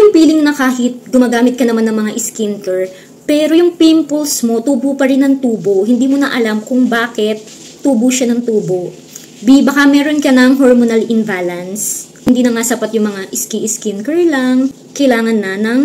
yung feeling na kahit gumagamit ka naman ng mga skincare, pero yung pimples mo, tubo pa rin ng tubo, hindi mo na alam kung bakit tubo siya ng tubo. B, baka meron ka ng hormonal imbalance. Hindi na nga sapat yung mga skincare lang. Kailangan na ng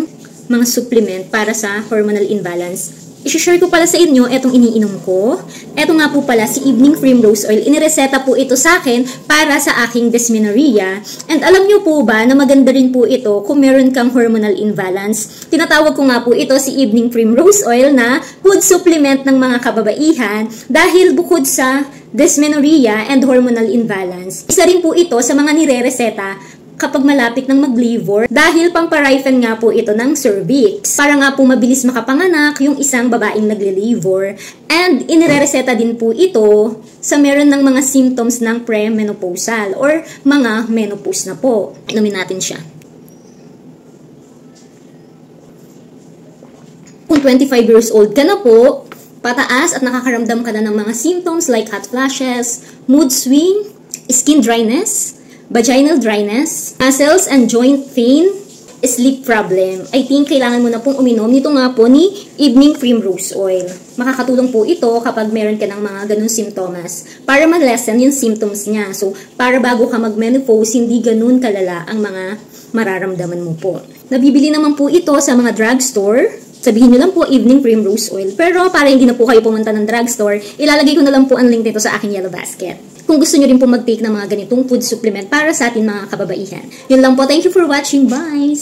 mga supplement para sa hormonal imbalance. I-share ko pala sa inyo etong iniinom ko. Eto nga po pala si Evening Primrose Oil. Inireseta po ito sa akin para sa aking dysmenorrhea. And alam nyo po ba na maganda rin po ito kung meron kang hormonal imbalance. Tinatawag ko nga po ito si Evening Primrose Oil na food supplement ng mga kababaihan dahil bukod sa dysmenorrhea and hormonal imbalance, isa rin po ito sa mga nire-reseta kapag malapit ng mag-labor dahil pamparifen nga po ito ng cervix. Para nga po mabilis makapanganak yung isang babaeng nagle-labor. And inirereseta din po ito sa meron ng mga symptoms ng premenopausal or mga menopause na po. Inumin natin siya. Kung 25 years old ka na po, pataas at nakakaramdam ka na ng mga symptoms like hot flashes, mood swing, skin dryness, vaginal dryness, muscles and joint pain, sleep problem. I think kailangan mo na pong uminom nito nga po ni Evening Primrose Oil. Makakatulong po ito kapag meron ka ng mga ganun simptomas para ma-lessen yung symptoms niya. So, para bago ka mag-menopause, hindi ganun kalala ang mga mararamdaman mo po. Nabibili naman po ito sa mga drugstore. Sabihin nyo lang po Evening Primrose Oil. Pero para hindi na po kayo pumunta ng drugstore, ilalagay ko na lang po ang link dito sa aking yellow basket. Kung gusto nyo rin po mag-take ng mga ganitong food supplement para sa ating mga kababaihan. Yun lang po. Thank you for watching. Bye!